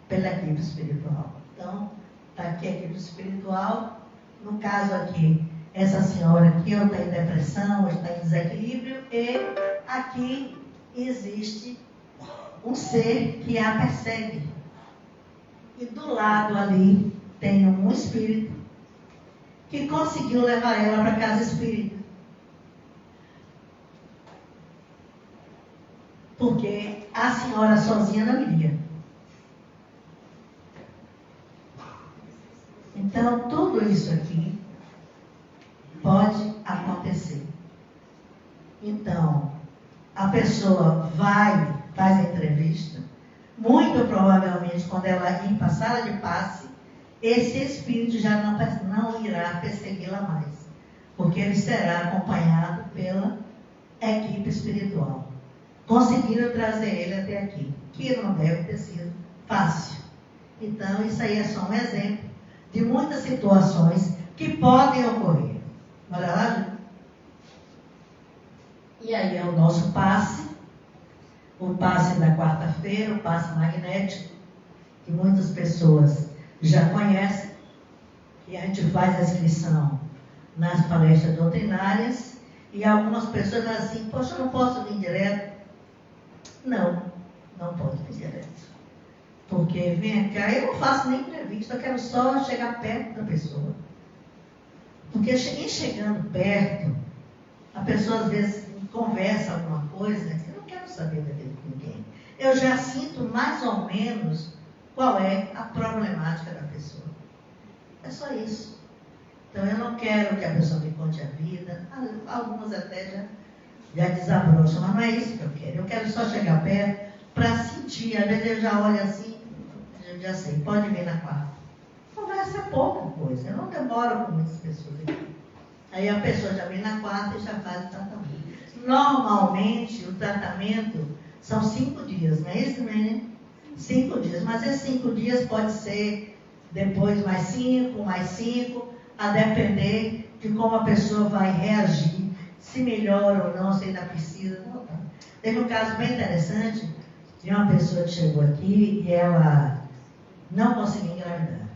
pela equipe espiritual. Então, está aqui a equipe espiritual. No caso aqui, essa senhora aqui, ou está em depressão, ou está em desequilíbrio, e aqui existe um ser que a persegue. E do lado ali tem um espírito que conseguiu levar ela para a casa espírita. Porque a senhora sozinha não iria. Então, tudo isso aqui pode acontecer. Então, a pessoa vai, faz a entrevista, muito provavelmente, quando ela ir para a sala de passe, esse espírito já não irá persegui-la mais, porque ele será acompanhado pela equipe espiritual. Conseguiram trazer ele até aqui, que não deve ter sido fácil. Então, isso aí é só um exemplo de muitas situações que podem ocorrer. Olha lá, Ju. E aí é o nosso passe, o passe da quarta-feira, o passe magnético, que muitas pessoas já conhecem, e a gente faz a inscrição nas palestras doutrinárias, e algumas pessoas falam assim, poxa, eu não posso vir direto. Não pode vir direto. Porque vem cá, eu não faço nem entrevista, eu quero só chegar perto da pessoa. Porque em chegando perto, a pessoa às vezes conversa alguma coisa, eu não quero saber da vida de ninguém. Eu já sinto mais ou menos qual é a problemática da pessoa. É só isso. Então eu não quero que a pessoa me conte a vida. Algumas até já desabrocham, mas não é isso que eu quero. Eu quero só chegar perto para sentir. Às vezes eu já olho assim, eu já sei, pode vir na quarta. Conversa é pouca coisa, eu não demoro com muitas pessoas aqui. Aí a pessoa já vem na quarta e já faz o tratamento. Normalmente o tratamento são 5 dias, não é isso, né? 5 dias, mas esses 5 dias pode ser depois mais 5, a depender de como a pessoa vai reagir, se melhora ou não, se ainda precisa. Não, tá. Teve um caso bem interessante de uma pessoa que chegou aqui e ela não conseguiu engravidar.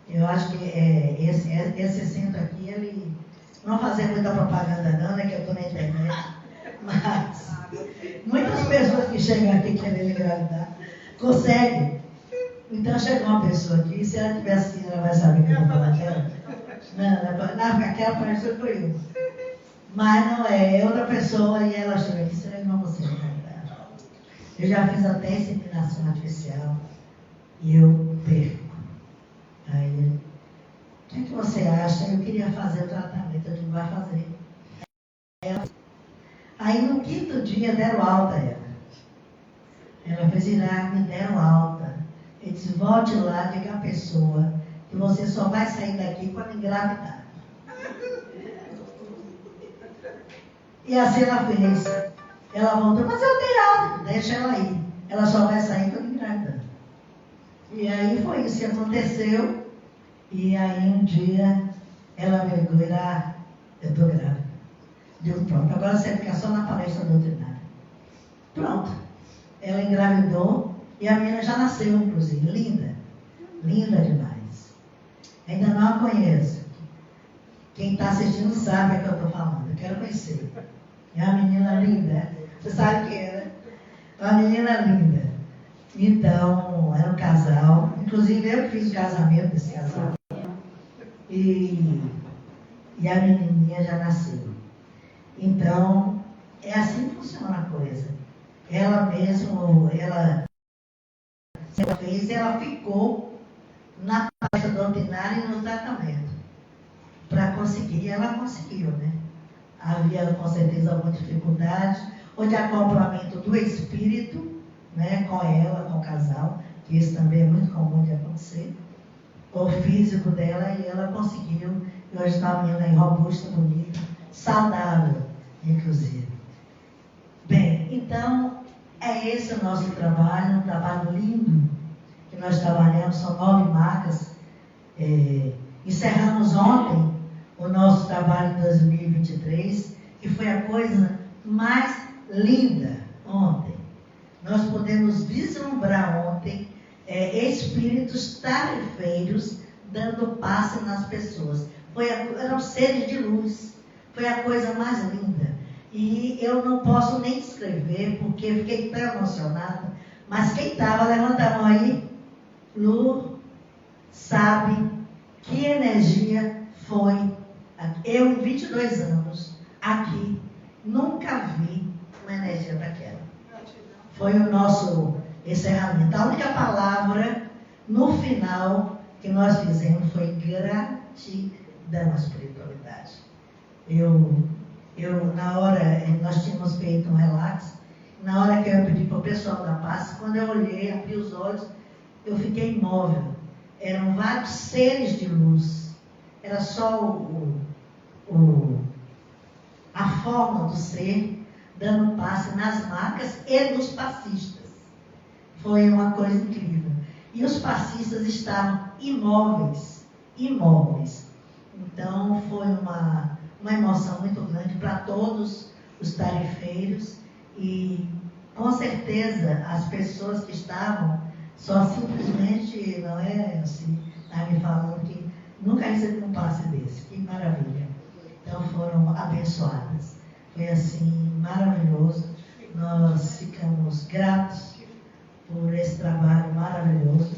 Eu acho que esse centro aqui, ele não vai fazer muita propaganda não, né, que eu estou na internet, mas muitas pessoas que chegam aqui querendo engravidar, conseguem. Então chegou uma pessoa aqui, se ela tiver assim, ela vai saber que eu vou falar dela. Não, aquela pessoa foi eu. Mas não é outra pessoa e ela chegou aqui, será que não consegue engravidar? Eu já fiz até inseminação artificial e eu perco. Aí, o que você acha pastor, eu queria fazer o tratamento. Eu digo, vai fazer. Aí no 5º dia deram alta a ela. Ela fez irar, me deram alta. Ele disse, volte lá, diga à pessoa que você só vai sair daqui quando engravidar. E assim ela fez. Ela voltou, mas eu tenho alta, deixa ela ir. Ela só vai sair quando engravidar. E aí foi isso que aconteceu. E aí um dia ela pegou e lá, eu estou grávida. Deu pronto, agora você fica só na palestra doutrinária. Pronto. Ela engravidou e a menina já nasceu, inclusive. Linda. Linda demais. Ainda não a conheço. Quem está assistindo sabe o que eu estou falando. Eu quero conhecer. É uma menina linda. Você sabe quem é, né? Uma menina linda. Então, era um casal. Inclusive, eu fiz o casamento desse casal. E a menininha já nasceu. Então, é assim que funciona a coisa. Ela mesmo, ela fez, ela ficou na palestra doutrinária e no tratamento. Para conseguir, ela conseguiu, né? Havia com certeza alguma dificuldade, ou de acoplamento do espírito, né, com ela, com o casal, que isso também é muito comum de acontecer, o físico dela, e ela conseguiu, e hoje está uma menina aí robusta, bonita, saudável, inclusive. Bem, então, é esse o nosso trabalho, um trabalho lindo, que nós trabalhamos, são 9 marcas. Encerramos ontem o nosso trabalho de 2023, que foi a coisa mais linda ontem. Nós podemos vislumbrar ontem espíritos tarefeiros dando passe nas pessoas. Eram seres de luz. Foi a coisa mais linda. E eu não posso nem descrever, porque fiquei tão emocionada. Mas quem estava, levanta a mão aí. Lu sabe que energia foi. Eu, em 22 anos, aqui, nunca vi uma energia daquela. Foi o nosso encerramento. A única palavra, no final, que nós fizemos foi gratidão à espiritualidade. Na hora, nós tínhamos feito um relax, na hora que eu pedi para o pessoal da paz, quando eu olhei, abri os olhos, eu fiquei imóvel. Eram vários seres de luz. Era só a forma do ser dando passe nas marcas e nos passistas. Foi uma coisa incrível. E os passistas estavam imóveis. Então foi uma emoção muito grande para todos os tarefeiros e com certeza as pessoas que estavam só simplesmente, não é assim, está me falando que nunca recebi um passe desse. Que maravilha. Então foram abençoadas. Foi assim, maravilhoso. Nós ficamos gratos por esse trabalho maravilhoso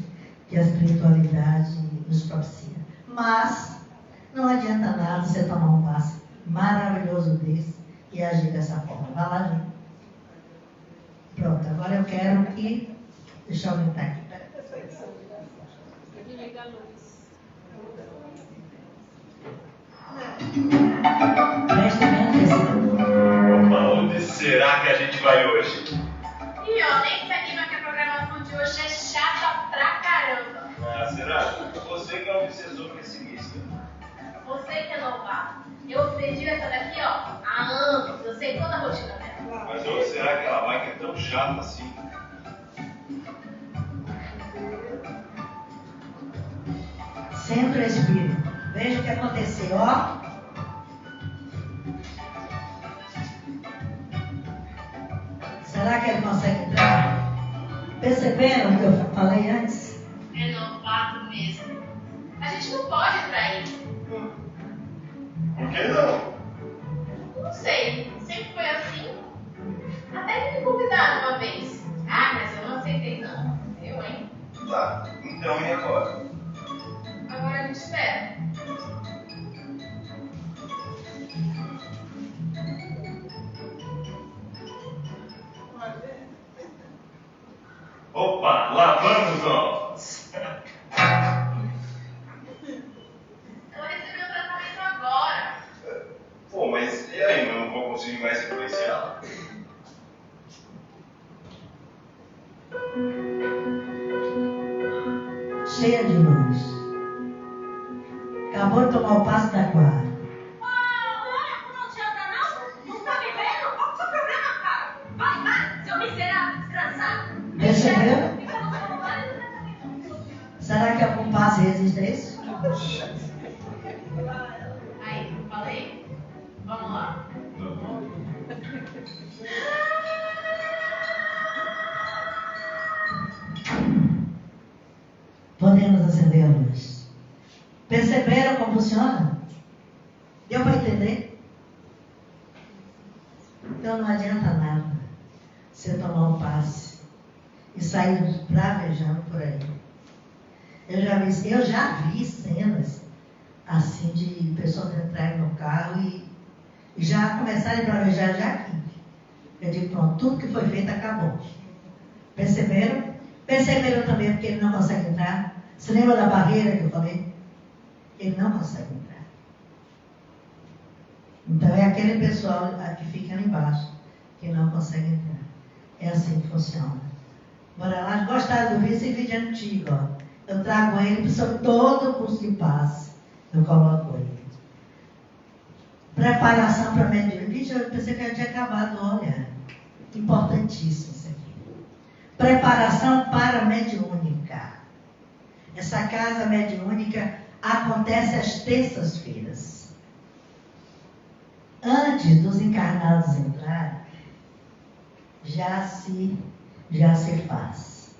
que a espiritualidade nos propicia. Mas não adianta nada você tomar um passe maravilhoso desse e agir dessa forma. Vai lá, gente. Pronto, agora eu quero que... Deixa eu aumentar aqui. Desliga a luz. Presta bem atenção. Aonde será que a gente vai hoje? E ó, nem se anima que a programação de hoje é chata pra caramba. Ah, será? Você que é um obsessor pessimista. Você que é novato. Eu pedi essa daqui, ó, há anos. Eu sei toda a rotina dela. Mas onde será que ela vai que é tão chata assim? Centro espírito. Veja o que aconteceu, ó. Será que ele consegue entrar? Perceberam o que eu falei antes? É novato mesmo. A gente não pode entrar aí. Por que não? Não sei, sempre foi assim. Até que me convidaram uma vez. Ah, mas eu não aceitei não. Eu, hein? Tá, então e agora? Agora a gente espera. Opa, lá vamos nós! Ela recebeu tratamento. conseguir mais influenciá-la. Cheia de luz. Acabou de tomar o passo da guarda. Olha, não adianta não? Não tá me vendo? Qual que é o seu problema, cara? Vai, seu miserável, desgraçado. Percebeu? Fica no celular e não presta atenção. Será que algum passo resiste a isso? Aí, falei? Vamos lá. Podemos acender a luz. Perceberam como funciona? Deu para entender? Então não adianta nada você tomar um passe e sair bravejando por aí. Eu já vi cenas assim de pessoas entrarem no carro e já começarem a bravejar já aqui. Eu digo, pronto, tudo que foi feito acabou. Perceberam? Perceberam também porque ele não consegue entrar. Você lembra da barreira que eu falei? Ele não consegue entrar. Então é aquele pessoal que fica ali embaixo que não consegue entrar. É assim que funciona. Bora lá, gostaram do vídeo? Esse vídeo é antigo, ó. Eu trago ele sobre todo o curso de passe. Eu coloco ele. Preparação para mediunidade. Eu pensei que eu tinha acabado, olha. Importantíssimo isso aqui. Preparação para mediúnica. Essa casa mediúnica acontece às terças-feiras. Antes dos encarnados entrarem, já se faz.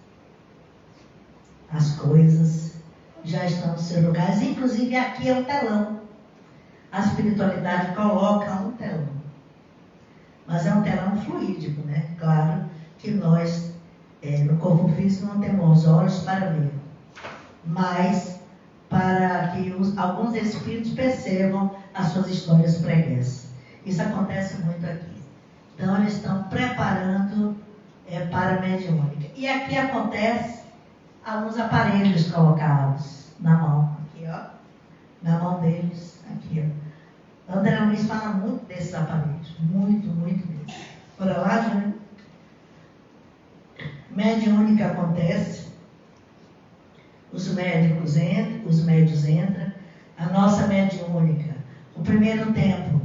As coisas já estão nos seus lugares, inclusive aqui é o telão. A espiritualidade coloca um telão. Mas é um telão fluídico, né? Claro que nós, no corpo físico, não temos olhos para ver. Mas para que alguns espíritos percebam as suas histórias preguiças. Isso acontece muito aqui. Então, eles estão preparando para a mediúnica. E aqui acontece alguns aparelhos colocados na mão. Aqui, ó. Na mão deles. Aqui, ó. André Luiz fala muito desses aparelhos. Muito, muito mesmo. Bora lá, Júnior? Mediúnica acontece. Os médios entram. A nossa mediúnica. O primeiro tempo,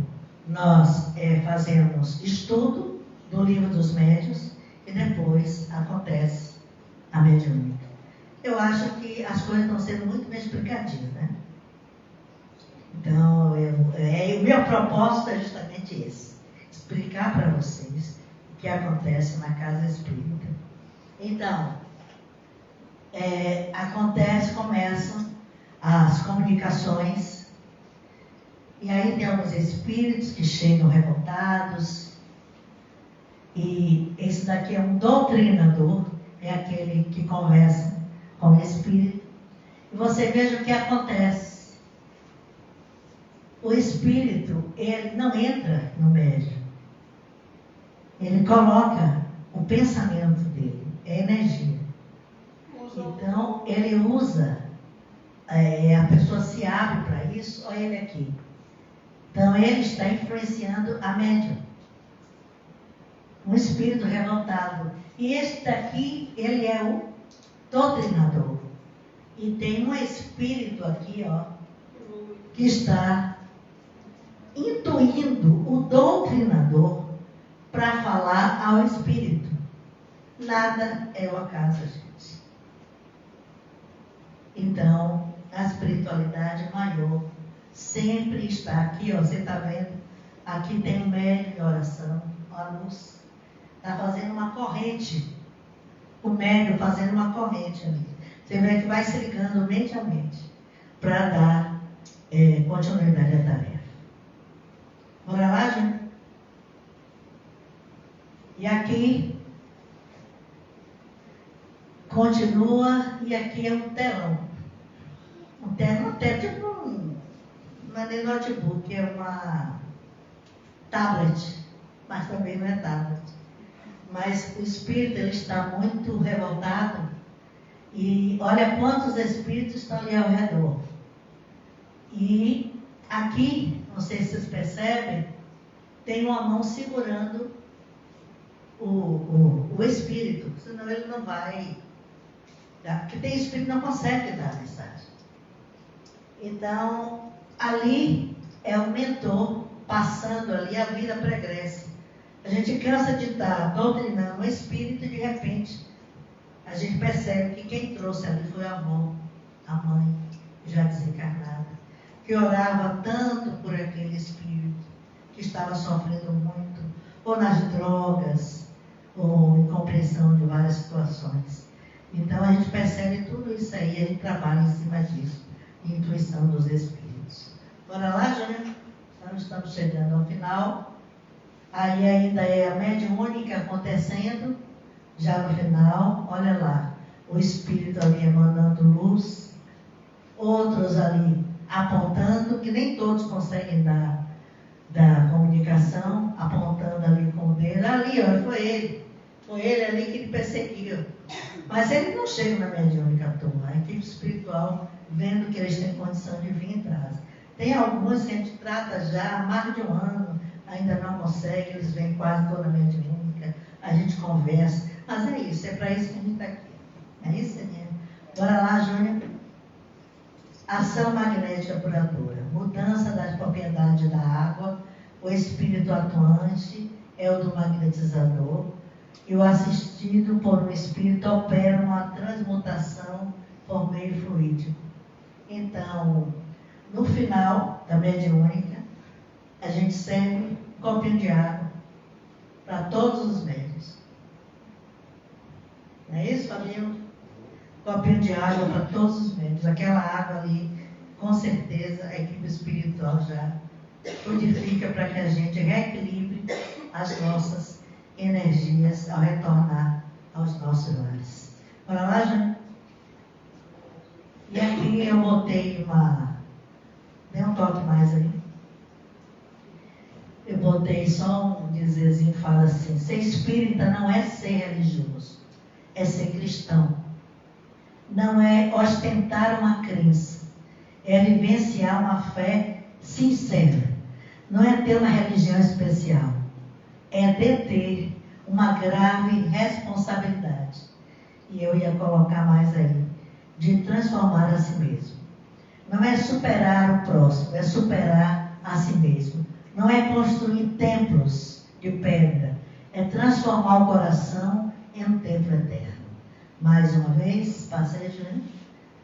nós fazemos estudo do livro dos médios e depois acontece a mediúnica. Eu acho que as coisas estão sendo muito bem explicadinhas, né? Então, o meu propósito é justamente esse. Explicar para vocês o que acontece na casa espírita. Então, começam as comunicações. E aí tem alguns espíritos que chegam revoltados. E esse daqui é um doutrinador. É aquele que conversa com o espírito. E você veja o que acontece. O espírito, ele não entra no médium. Ele coloca o pensamento dele, é energia. Então, ele usa, a pessoa se abre para isso, olha ele aqui. Então, ele está influenciando a médium. Um espírito revoltado. E este daqui, ele é o doutrinador. E tem um espírito aqui, ó, que está intuindo o doutrinador para falar ao espírito. Nada é o acaso, gente. Então, a espiritualidade maior sempre está aqui, ó. Você está vendo? Aqui tem um médium de oração, a luz. Está fazendo uma corrente. O médium fazendo uma corrente ali. Você vê que vai se ligando mente a mente para dar continuidade à tarefa. Bora lá, gente? E aqui continua, e aqui é um telão. Um telão tipo não é nem notebook, é uma tablet, mas também não é tablet. Mas o espírito, ele está muito revoltado, e olha quantos espíritos estão ali ao redor. E aqui, não sei se vocês percebem, tem uma mão segurando o espírito, senão ele não vai. Porque tem espírito que não consegue dar a mensagem. Então, ali é o mentor passando ali a vida pregressa. A gente cansa de estar doutrinando o espírito e de repente a gente percebe que quem trouxe ali foi a avó, a mãe, já desencarnada, que orava tanto por aquele espírito, que estava sofrendo muito, ou nas drogas, ou em compreensão de várias situações. Então a gente percebe tudo isso aí, a gente trabalha em cima disso, intuição dos espíritos. Bora lá, Júnior? Nós estamos chegando ao final. Aí ainda é a mediúnica acontecendo, já no final, olha lá, o espírito ali emanando luz, outros ali apontando, que nem todos conseguem dar comunicação, apontando ali com o dedo, ali, olha, foi ele ali que ele perseguiu. Mas ele não chega na mediúnica turma, a equipe espiritual, vendo que eles têm condição de vir e traz. Tem alguns que a gente trata já há mais de um ano, ainda não consegue, eles vêm quase toda a mediúnica, a gente conversa, mas é isso, é para isso que a gente está aqui. É isso, Aninha? Bora lá, Júnior. Ação magnética curadora, mudança das propriedades da água, o espírito atuante é o do magnetizador, e o assistido por um espírito opera uma transmutação por meio fluídico. Então, no final da mediúnica, a gente serve um copinho de água para todos os médios. Não é isso, Fabinho? Copinho de água para todos os médios. Aquela água ali, com certeza, a equipe espiritual já codifica para que a gente reequilibre as nossas energias ao retornar aos nossos lares. Bora lá, Júnior? E aqui eu botei dê um toque mais aí. Eu botei só um dizerzinho que fala assim: ser espírita não é ser religioso, é ser cristão. Não é ostentar uma crença, é vivenciar uma fé sincera. Não é ter uma religião especial, é deter uma grave responsabilidade. E eu ia colocar mais aí, de transformar a si mesmo. Não é superar o próximo, é superar a si mesmo. Não é construir templos de pedra, é transformar o coração em um templo eterno. Mais uma vez, passeio, né?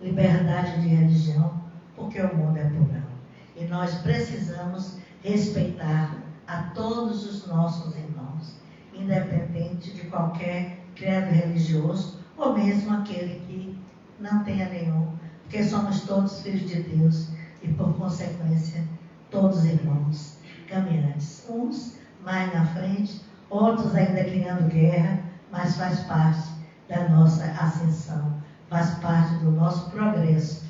Liberdade de religião, porque o mundo é plural. E nós precisamos respeitar a todos os nossos irmãos, independente de qualquer credo religioso, ou mesmo aquele que não tenha nenhum, porque somos todos filhos de Deus e, por consequência, todos irmãos caminhantes. Uns mais na frente, outros ainda criando guerra, mas faz parte da nossa ascensão, faz parte do nosso progresso,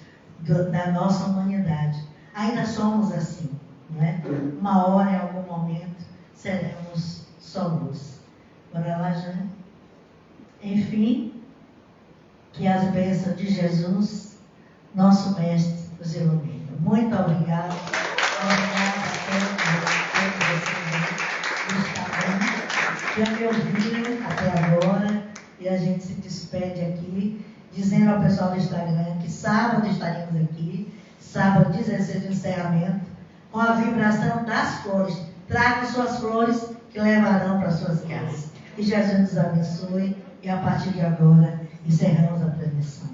da nossa humanidade. Ainda somos assim, não é? Uma hora, em algum momento, seremos só luz. Bora lá, Jana? Enfim, que as bênçãos de Jesus, nosso Mestre, os ilumine. Muito obrigado. Obrigada a todos vocês que já me ouviram até agora. E a gente se despede aqui, dizendo ao pessoal do Instagram que sábado estaremos aqui, sábado 16 de encerramento, com a vibração das flores. Tragam suas flores que levarão para suas casas. Que Jesus nos abençoe e a partir de agora encerramos a transmissão.